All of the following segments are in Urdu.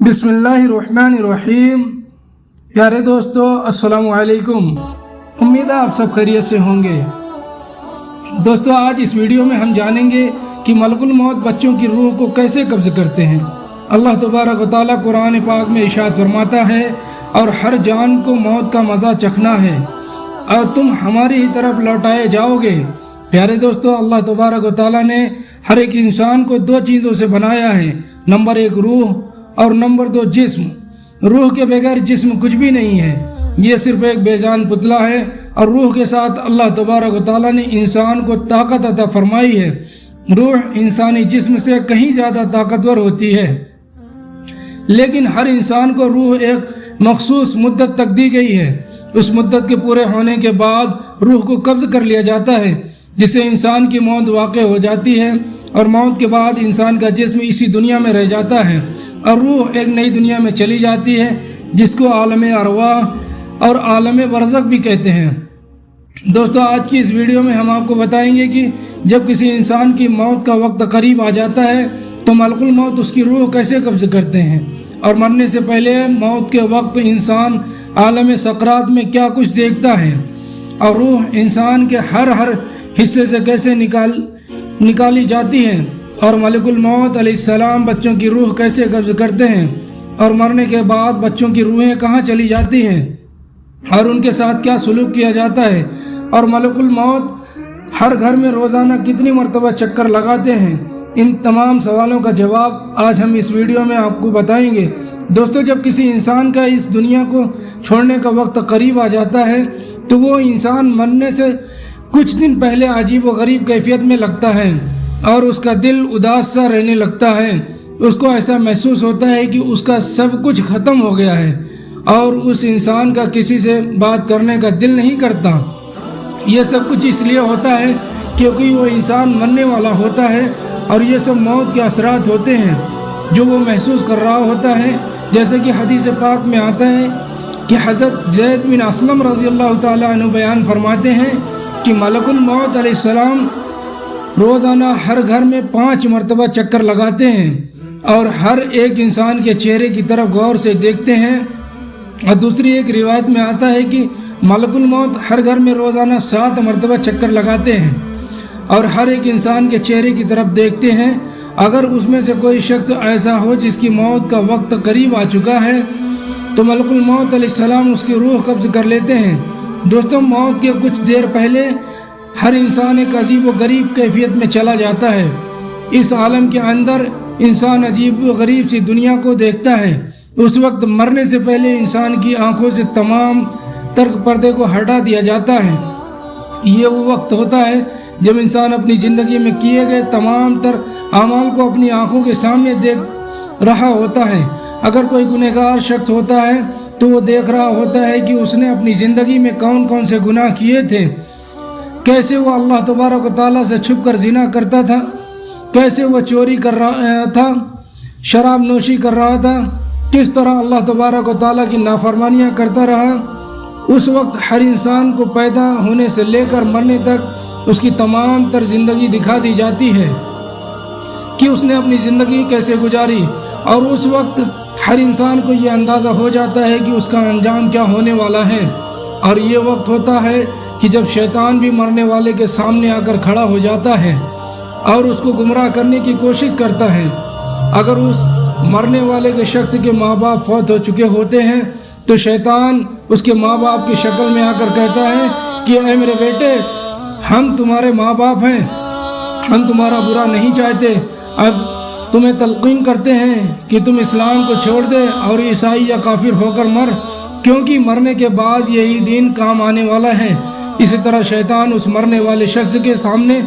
بسم اللہ الرحمن الرحیم۔ پیارے دوستو السلام علیکم، امید ہے آپ سب خیریت سے ہوں گے۔ دوستو آج اس ویڈیو میں ہم جانیں گے کہ ملک الموت بچوں کی روح کو کیسے قبض کرتے ہیں۔ اللہ تبارک و تعالیٰ قرآن پاک میں ارشاد فرماتا ہے، اور ہر جان کو موت کا مزہ چکھنا ہے اور تم ہماری ہی طرف لوٹائے جاؤ گے۔ پیارے دوستو اللہ تبارک و تعالیٰ نے ہر ایک انسان کو دو چیزوں سے بنایا ہے، نمبر ایک روح اور نمبر دو جسم۔ روح کے بغیر جسم کچھ بھی نہیں ہے، یہ صرف ایک بے جان پتلا ہے، اور روح کے ساتھ اللہ تبارک و تعالیٰ نے انسان کو طاقت عطا فرمائی ہے۔ روح انسانی جسم سے کہیں زیادہ طاقتور ہوتی ہے، لیکن ہر انسان کو روح ایک مخصوص مدت تک دی گئی ہے۔ اس مدت کے پورے ہونے کے بعد روح کو قبض کر لیا جاتا ہے، جس سے انسان کی موت واقع ہو جاتی ہے، اور موت کے بعد انسان کا جسم اسی دنیا میں رہ جاتا ہے اور روح ایک نئی دنیا میں چلی جاتی ہے، جس کو عالم ارواح اور عالم برزخ بھی کہتے ہیں۔ دوستو آج کی اس ویڈیو میں ہم آپ کو بتائیں گے کہ جب کسی انسان کی موت کا وقت قریب آ جاتا ہے تو ملک الموت اس کی روح کیسے قبض کرتے ہیں، اور مرنے سے پہلے موت کے وقت انسان عالم سکرات میں کیا کچھ دیکھتا ہے، اور روح انسان کے ہر حصے سے کیسے نکالی جاتی ہے، اور ملک الموت علیہ السلام بچوں کی روح کیسے قبض کرتے ہیں، اور مرنے کے بعد بچوں کی روحیں کہاں چلی جاتی ہیں اور ان کے ساتھ کیا سلوک کیا جاتا ہے، اور ملک الموت ہر گھر میں روزانہ کتنی مرتبہ چکر لگاتے ہیں۔ ان تمام سوالوں کا جواب آج ہم اس ویڈیو میں آپ کو بتائیں گے۔ دوستو جب کسی انسان کا اس دنیا کو چھوڑنے کا وقت قریب آ جاتا ہے تو وہ انسان مرنے سے کچھ دن پہلے عجیب و غریب کیفیت میں لگتا ہے، اور اس کا دل اداس سا رہنے لگتا ہے۔ اس کو ایسا محسوس ہوتا ہے کہ اس کا سب کچھ ختم ہو گیا ہے، اور اس انسان کا کسی سے بات کرنے کا دل نہیں کرتا۔ یہ سب کچھ اس لیے ہوتا ہے کیونکہ وہ انسان مرنے والا ہوتا ہے، اور یہ سب موت کے اثرات ہوتے ہیں جو وہ محسوس کر رہا ہوتا ہے۔ جیسے کہ حدیث پاک میں آتا ہے کہ حضرت زید بن اسلم رضی اللہ تعالیٰ عنہ بیان فرماتے ہیں کہ ملک الموت علیہ السلام روزانہ ہر گھر میں 5 مرتبہ چکر لگاتے ہیں، اور ہر ایک انسان کے چہرے کی طرف غور سے دیکھتے ہیں۔ اور دوسری ایک روایت میں آتا ہے کہ ملک الموت ہر گھر میں روزانہ 7 مرتبہ چکر لگاتے ہیں، اور ہر ایک انسان کے چہرے کی طرف دیکھتے ہیں۔ اگر اس میں سے کوئی شخص ایسا ہو جس کی موت کا وقت قریب آ چکا ہے تو ملک الموت علیہ السلام اس کی روح قبض کر لیتے ہیں۔ دوستوں موت کے کچھ دیر پہلے ہر انسان ایک عجیب و غریب کیفیت میں چلا جاتا ہے۔ اس عالم کے اندر انسان عجیب و غریب سی دنیا کو دیکھتا ہے۔ اس وقت مرنے سے پہلے انسان کی آنکھوں سے تمام ترک پردے کو ہٹا دیا جاتا ہے۔ یہ وہ وقت ہوتا ہے جب انسان اپنی زندگی میں کیے گئے تمام تر اعمال کو اپنی آنکھوں کے سامنے دیکھ رہا ہوتا ہے۔ اگر کوئی گنہگار شخص ہوتا ہے تو وہ دیکھ رہا ہوتا ہے کہ اس نے اپنی زندگی میں کون کون سے گناہ کیے تھے، کیسے وہ اللہ تبارک و تعالیٰ سے چھپ کر زنا کرتا تھا، کیسے وہ چوری کر رہا تھا، شراب نوشی کر رہا تھا، کس طرح اللہ تبارک و تعالیٰ کی نافرمانیاں کرتا رہا۔ اس وقت ہر انسان کو پیدا ہونے سے لے کر مرنے تک اس کی تمام تر زندگی دکھا دی جاتی ہے کہ اس نے اپنی زندگی کیسے گزاری، اور اس وقت ہر انسان کو یہ اندازہ ہو جاتا ہے کہ اس کا انجام کیا ہونے والا ہے۔ اور یہ وقت ہوتا ہے کہ جب شیطان بھی مرنے والے کے سامنے آ کر کھڑا ہو جاتا ہے اور اس کو گمراہ کرنے کی کوشش کرتا ہے۔ اگر اس مرنے والے کے شخص کے ماں باپ فوت ہو چکے ہوتے ہیں تو شیطان اس کے ماں باپ کی شکل میں آ کر کہتا ہے کہ اے میرے بیٹے، ہم تمہارے ماں باپ ہیں، ہم تمہارا برا نہیں چاہتے، اب تمہیں تلقین کرتے ہیں کہ تم اسلام کو چھوڑ دے اور عیسائی یا کافر ہو کر مر، کیونکہ مرنے کے بعد یہی دین کام آنے والا ہے۔ اسی طرح شیطان اس مرنے والے شخص کے سامنے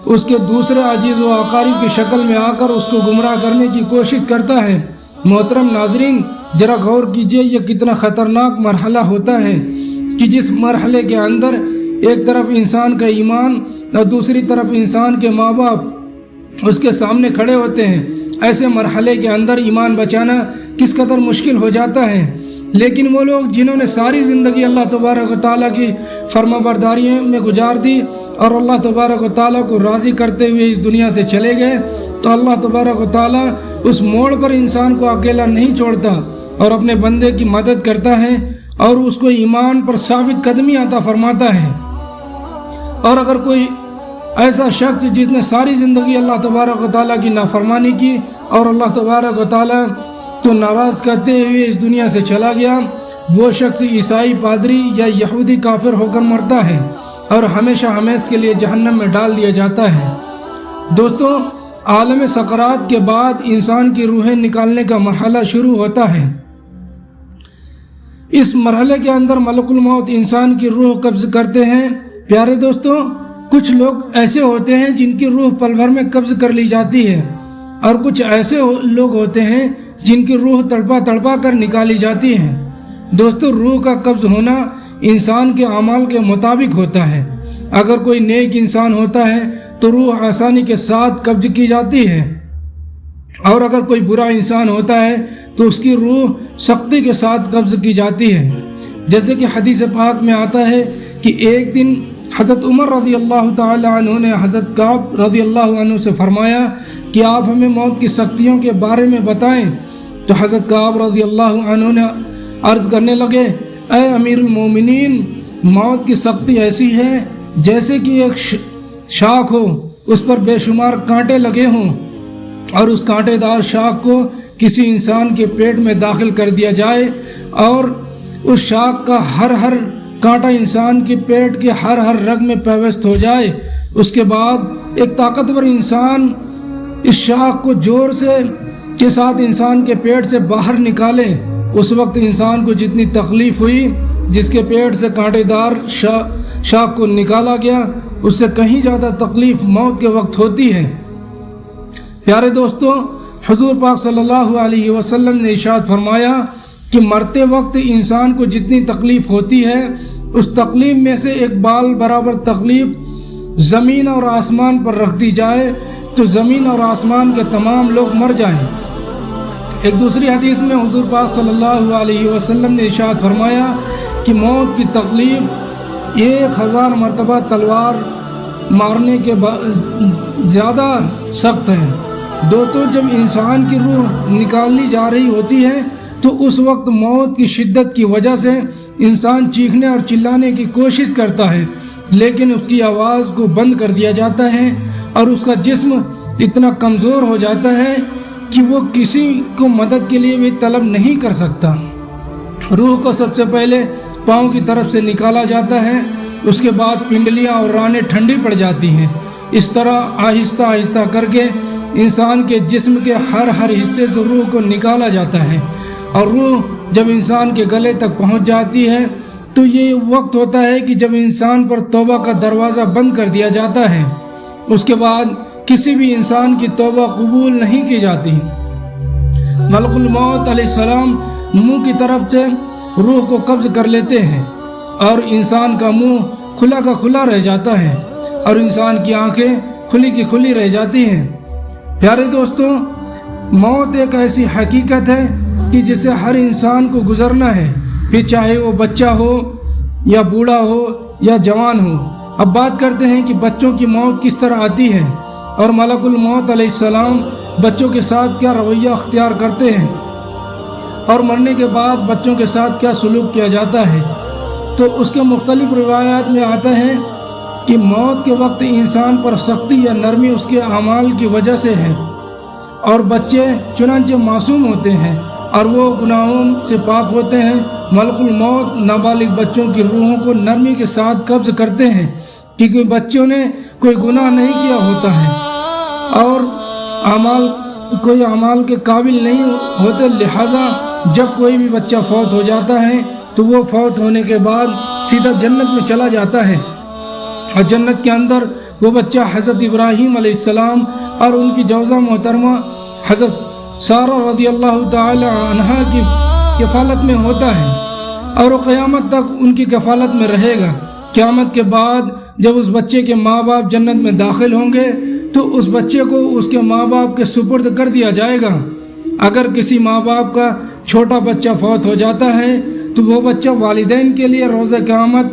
اس کے دوسرے عزیز و اقارب کی شکل میں آ کر اس کو گمراہ کرنے کی کوشش کرتا ہے۔ محترم ناظرین، ذرا غور کیجئے یہ کتنا خطرناک مرحلہ ہوتا ہے کہ جس مرحلے کے اندر ایک طرف انسان کا ایمان اور دوسری طرف انسان کے ماں باپ اس کے سامنے کھڑے ہوتے ہیں۔ ایسے مرحلے کے اندر ایمان بچانا کس قدر مشکل ہو جاتا ہے، لیکن وہ لوگ جنہوں نے ساری زندگی اللہ تبارک و تعالیٰ کی فرما برداریوں میں گزار دی اور اللہ تبارک و تعالیٰ کو راضی کرتے ہوئے اس دنیا سے چلے گئے تو اللہ تبارک و تعالیٰ اس موڑ پر انسان کو اکیلا نہیں چھوڑتا اور اپنے بندے کی مدد کرتا ہے اور اس کو ایمان پر ثابت قدمی عطا فرماتا ہے۔ اور اگر کوئی ایسا شخص جس نے ساری زندگی اللہ تبارک و تعالیٰ کی نافرمانی کی اور اللہ تبارک و تعالیٰ کو ناراض کرتے ہوئے اس دنیا سے چلا گیا، وہ شخص عیسائی پادری یا یہودی کافر ہو کر مرتا ہے اور ہمیشہ ہمیشہ کے لیے جہنم میں ڈال دیا جاتا ہے۔ دوستو، عالم سکرات کے بعد انسان کی روحیں نکالنے کا مرحلہ شروع ہوتا ہے۔ اس مرحلے کے اندر ملک الموت انسان کی روح قبض کرتے ہیں۔ پیارے دوستو، کچھ لوگ ایسے ہوتے ہیں جن کی روح پل بھر میں قبض کر لی جاتی ہے اور کچھ ایسے لوگ ہوتے ہیں جن کی روح تڑپا تڑپا کر نکالی جاتی ہے۔ دوستو، روح کا قبض ہونا انسان کے اعمال کے مطابق ہوتا ہے۔ اگر کوئی نیک انسان ہوتا ہے تو روح آسانی کے ساتھ قبض کی جاتی ہے، اور اگر کوئی برا انسان ہوتا ہے تو اس کی روح سختی کے ساتھ قبض کی جاتی ہے۔ جیسے کہ حدیث پاک میں آتا ہے کہ ایک دن حضرت عمر رضی اللہ تعالی عنہ نے حضرت کعب رضی اللہ عنہ سے فرمایا کہ آپ ہمیں موت کی سختیوں کے بارے میں بتائیں، تو حضرت کعب رضی اللہ عنہ نے عرض کرنے لگے، اے امیر المومنین، موت کی سختی ایسی ہے جیسے کہ ایک شاخ ہو، اس پر بے شمار کانٹے لگے ہوں اور اس کانٹے دار شاخ کو کسی انسان کے پیٹ میں داخل کر دیا جائے اور اس شاخ کا ہر کانٹا انسان کے پیٹ کے ہر رگ میں پیوست ہو جائے۔ اس کے بعد ایک طاقتور انسان اس شاخ کو زور کے ساتھ انسان کے پیٹ سے باہر نکالے۔ اس وقت انسان کو جتنی تکلیف ہوئی، جس کے پیٹ سے کانٹے دار شاخ کو نکالا گیا، اس سے کہیں زیادہ تکلیف موت کے وقت ہوتی ہے۔ پیارے دوستو، حضور پاک صلی اللہ علیہ وسلم نے ارشاد فرمایا کہ مرتے وقت انسان کو جتنی تکلیف ہوتی ہے، اس تکلیف میں سے ایک بال برابر تکلیف زمین اور آسمان پر رکھ دی جائے تو زمین اور آسمان کے تمام لوگ مر جائیں۔ ایک دوسری حدیث میں حضور پاک صلی اللہ علیہ وسلم نے ارشاد فرمایا کہ موت کی تکلیف 1000 مرتبہ تلوار مارنے کے زیادہ سخت ہے۔ دوستو، جب انسان کی روح نکالی جا رہی ہوتی ہے تو اس وقت موت کی شدت کی وجہ سے انسان چیخنے اور چلانے کی کوشش کرتا ہے، لیکن اس کی آواز کو بند کر دیا جاتا ہے اور اس کا جسم اتنا کمزور ہو جاتا ہے کہ وہ کسی کو مدد کے لیے بھی طلب نہیں کر سکتا۔ روح کو سب سے پہلے پاؤں کی طرف سے نکالا جاتا ہے، اس کے بعد پنڈلیاں اور رانیں ٹھنڈی پڑ جاتی ہیں۔ اس طرح آہستہ آہستہ کر کے انسان کے جسم کے ہر حصے سے روح کو نکالا جاتا ہے، اور روح جب انسان کے گلے تک پہنچ جاتی ہے تو یہ وقت ہوتا ہے کہ جب انسان پر توبہ کا دروازہ بند کر دیا جاتا ہے۔ اس کے بعد کسی بھی انسان کی توبہ قبول نہیں کی جاتی۔ ملک الموت علیہ السلام منہ کی طرف سے روح کو قبض کر لیتے ہیں اور انسان کا منہ کھلا کا کھلا رہ جاتا ہے اور انسان کی آنکھیں کھلی کی کھلی رہ جاتی ہیں۔ پیارے دوستوں، موت ایک ایسی حقیقت ہے کہ جسے ہر انسان کو گزرنا ہے، پھر چاہے وہ بچہ ہو یا بوڑھا ہو یا جوان ہو۔ اب بات کرتے ہیں کہ بچوں کی موت کس طرح آتی ہے اور ملک الموت علیہ السلام بچوں کے ساتھ کیا رویہ اختیار کرتے ہیں اور مرنے کے بعد بچوں کے ساتھ کیا سلوک کیا جاتا ہے۔ تو اس کے مختلف روایات میں آتا ہے کہ موت کے وقت انسان پر سختی یا نرمی اس کے اعمال کی وجہ سے ہے، اور بچے چنانچہ معصوم ہوتے ہیں اور وہ گناہوں سے پاک ہوتے ہیں۔ ملک الموت نابالغ بچوں کی روحوں کو نرمی کے ساتھ قبض کرتے ہیں کیونکہ بچوں نے کوئی گناہ نہیں کیا ہوتا ہے اور کوئی اعمال کے قابل نہیں ہوتے، لہٰذا جب کوئی بھی بچہ فوت ہو جاتا ہے تو وہ فوت ہونے کے بعد سیدھا جنت میں چلا جاتا ہے، اور جنت کے اندر وہ بچہ حضرت ابراہیم علیہ السلام اور ان کی جوزہ محترمہ حضرت سارہ رضی اللہ تعالی عنہا کی کفالت میں ہوتا ہے، اور وہ قیامت تک ان کی کفالت میں رہے گا۔ قیامت کے بعد جب اس بچے کے ماں باپ جنت میں داخل ہوں گے تو اس بچے کو اس کے ماں باپ کے سپرد کر دیا جائے گا۔ اگر کسی ماں باپ کا چھوٹا بچہ فوت ہو جاتا ہے تو وہ بچہ والدین کے لیے روز قیامت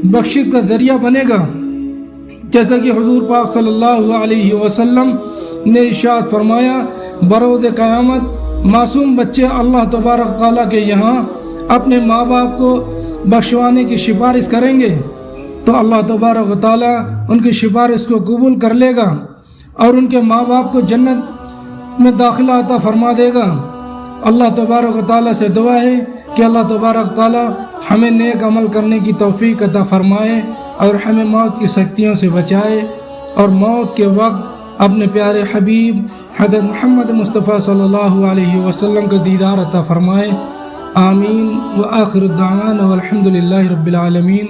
بخشش کا ذریعہ بنے گا۔ جیسا کہ حضور پاک صلی اللہ علیہ وسلم نے ارشاد فرمایا، بروز قیامت معصوم بچے اللہ تبارک تعالیٰ کے یہاں اپنے ماں باپ کو بخشوانے کی سفارش کریں گے تو اللہ تبارک تعالیٰ ان کی سفارش کو قبول کر لے گا اور ان کے ماں باپ کو جنت میں داخلہ عطا فرما دے گا۔ اللہ تبارک تعالیٰ سے دعا ہے کہ اللہ تبارک تعالیٰ ہمیں نیک عمل کرنے کی توفیق عطا فرمائے اور ہمیں موت کی سختیوں سے بچائے اور موت کے وقت اپنے پیارے حبیب حضرت محمد مصطفیٰ صلی اللہ علیہ وسلم کا دیدار عطا فرمائے۔ آمین وآخر الدعوانا والحمد للہ رب العالمین۔